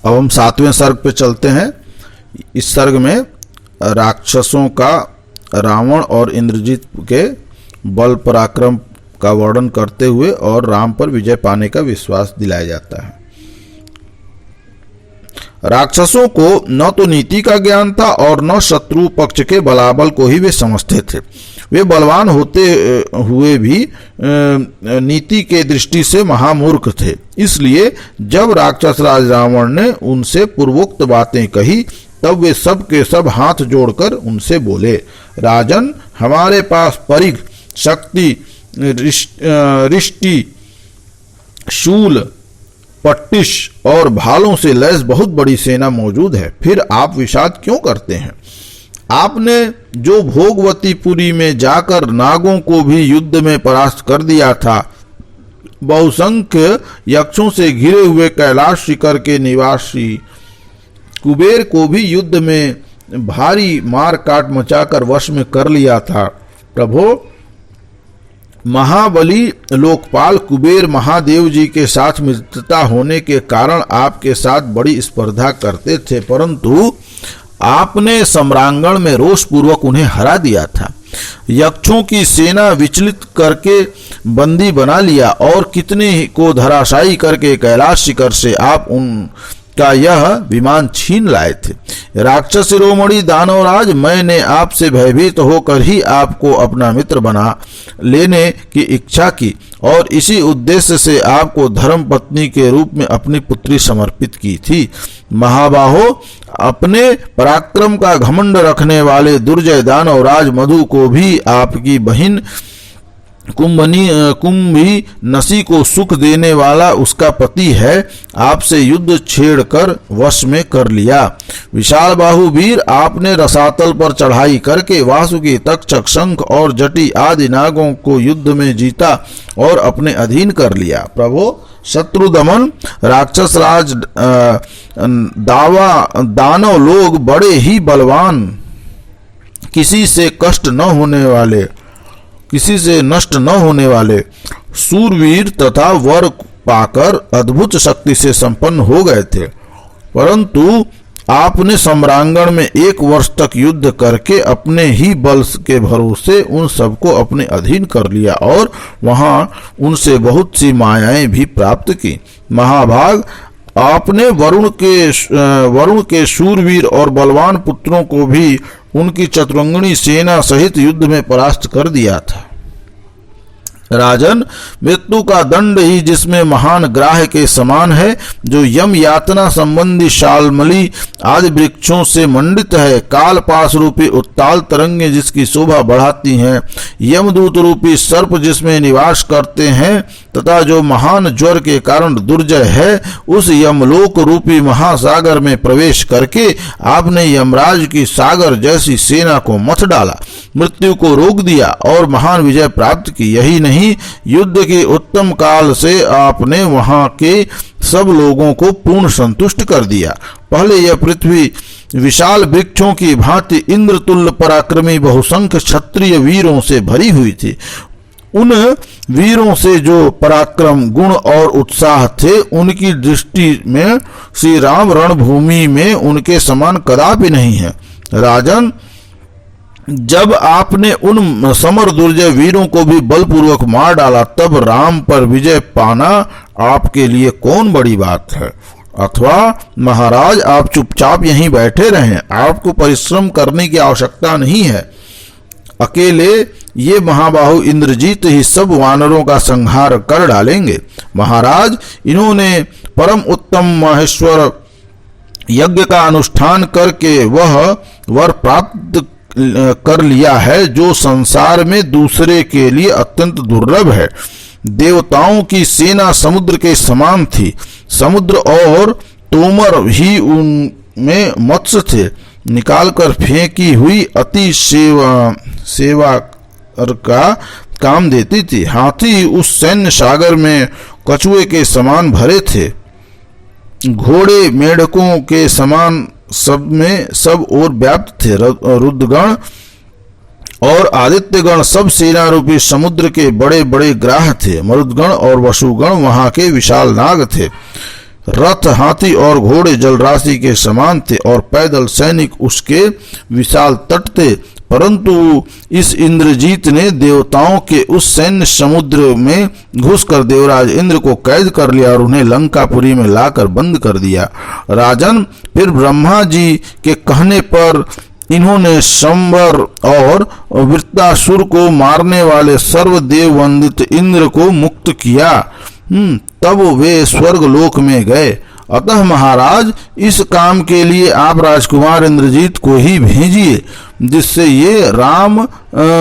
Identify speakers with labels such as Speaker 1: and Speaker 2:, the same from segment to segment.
Speaker 1: अब हम 7वें सर्ग पे चलते हैं। इस सर्ग में राक्षसों का रावण और इंद्रजीत के बल पराक्रम का वर्णन करते हुए और राम पर विजय पाने का विश्वास दिलाया जाता है। राक्षसों को न तो नीति का ज्ञान था और न शत्रु पक्ष के बलाबल को ही वे समझते थे। वे बलवान होते हुए भी नीति के दृष्टि से महामूर्ख थे। इसलिए जब राक्षस राज रावण ने उनसे पूर्वोक्त बातें कही तब वे सब के सब हाथ जोड़कर उनसे बोले, राजन, हमारे पास परिघ, शक्ति, रिष्टि, शूल, पट्टिश और भालों से लैस बहुत बड़ी सेना मौजूद है। फिर आप विषाद क्यों करते हैं? आपने जो भोगवतीपुरी में जाकर नागों को भी युद्ध में परास्त कर दिया था, बहुसंख्य यक्षों से घिरे हुए कैलाश शिखर के निवासी कुबेर को भी युद्ध में भारी मार काट मचाकर वश में कर लिया था। प्रभो, महाबली लोकपाल कुबेर महादेव जी के साथ मित्रता होने के कारण आपके साथ बड़ी स्पर्धा करते थे, परंतु आपने सम्रांगण में रोष पूर्वक उन्हें हरा दिया था। यक्षों की सेना विचलित करके बंदी बना लिया और कितने को धराशायी करके कैलाश शिखर से आप उनका यह विमान छीन लाए थे। राक्षस शिरोमणि दानवराज, मैंने आपसे भयभीत होकर ही आपको अपना मित्र बना लेने की इच्छा की और इसी उद्देश्य से आपको धर्म पत्नी के रूप में अपनी पुत्री समर्पित की थी। महाबाहो, अपने पराक्रम का घमंड रखने वाले दुर्जय दानवराज मधु को भी आपकी बहिन कुंभी नसी को सुख देने वाला उसका पति है आपसे युद्ध छेड़कर वश में कर लिया। विशाल बाहु वीर, आपने रसातल पर चढ़ाई करके वासुकी, तक्षक, शंख और जटी आदि नागों को युद्ध में जीता और अपने अधीन कर लिया। प्रभो, शत्रु दमन, राक्षस राज दानव लोग बड़े ही बलवान, किसी से नष्ट न होने वाले सूरवीर तथा वर पाकर अद्भुत शक्ति से संपन्न हो गए थे, परंतु आपने सम्रांगण में 1 वर्ष तक युद्ध करके अपने ही बल के भरोसे उन सबको अपने अधीन कर लिया और वहां उनसे बहुत सी मायाएं भी प्राप्त की। महाभाग, आपने वरुण के शूरवीर और बलवान पुत्रों को भी उनकी चतुरंगणी सेना सहित युद्ध में परास्त कर दिया था। राजन, मृत्यु का दंड ही जिसमें महान ग्राह के समान है, जो यम यातना संबंधी शालमली आदि वृक्षों से मंडित है, काल पास रूपी उत्ताल तरंगे जिसकी शोभा बढ़ाती हैं, यमदूत रूपी सर्प जिसमें निवास करते हैं तथा जो महान ज्वर के कारण दुर्जय है, उस यमलोक रूपी महासागर में प्रवेश करके आपने यमराज की सागर जैसी सेना को मथ डाला, मृत्यु को रोक दिया और महान विजय प्राप्त की। यही नहीं, युद्ध के उत्तम काल से आपने वहां के सब लोगों को पूर्ण संतुष्ट कर दिया। पहले यह पृथ्वी विशाल वृक्षों की भांति इंद्रतुल्य पराक्रमी बहुसंख्य क्षत्रिय वीरों से भरी हुई थी। उन वीरों से जो पराक्रम, गुण और उत्साह थे, उनकी दृष्टि में श्री राम रणभूमि में उनके समान कदापि नहीं है। राजन, जब आपने उन समर दुर्जय वीरों को भी बलपूर्वक मार डाला, तब राम पर विजय पाना आपके लिए कौन बड़ी बात है? अथवा महाराज, आप चुपचाप यहीं बैठे रहें, आपको परिश्रम करने की आवश्यकता नहीं है। अकेले ये महाबाहु इंद्रजीत ही सब वानरों का संहार कर डालेंगे। महाराज, इन्होंने परम उत्तम महेश्वर यज्ञ का अनुष्ठान करके वह वर प्राप्त कर लिया है जो संसार में दूसरे के लिए अत्यंत दुर्लभ है। देवताओं की सेना समुद्र के समान थी, समुद्र और तोमर ही उनमें मत्स्य थे, निकालकर फेंकी हुई अति सेवा का काम देती थी। हाथी उस सैन्य सागर में कछुए के समान भरे थे, घोड़े मेढकों के समान सब में सब ओर व्याप्त थे। रुद्रगण और आदित्यगण सब सेना रूपी समुद्र के बड़े बड़े ग्राह थे। मरुदगण और वसुगण वहां के विशाल नाग थे। रथ, हाथी और घोड़े जलराशि के समान थे और पैदल सैनिक उसके विशाल तट थे। परंतु इस इंद्रजीत ने देवताओं के उस सैन्य समुद्र में घुसकर देवराज इंद्र को कैद कर लिया और उन्हें लंकापुरी में लाकर बंद कर दिया। राजन, फिर ब्रह्मा जी के कहने पर इन्होंने संवर और वृत्तासुर को मारने वाले सर्वदेव वंदित इंद्र को मुक्त किया। तब वे स्वर्ग लोक में गए। अतः महाराज, इस काम के लिए आप राजकुमार इंद्रजीत को ही भेजिए, जिससे ये राम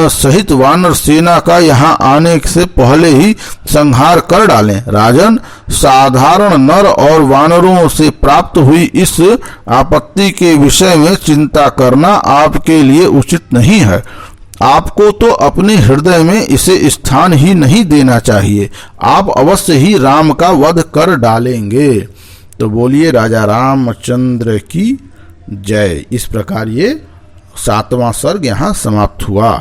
Speaker 1: सहित वानर सेना का यहाँ आने से पहले ही संहार कर डालें। राजन, साधारण नर और वानरों से प्राप्त हुई इस आपत्ति के विषय में चिंता करना आपके लिए उचित नहीं है। आपको तो अपने हृदय में इसे स्थान ही नहीं देना चाहिए। आप अवश्य ही राम का वध कर डालेंगे। तो बोलिए राजा रामचंद्र की जय। इस प्रकार ये 7वां सर्ग यहाँ समाप्त हुआ।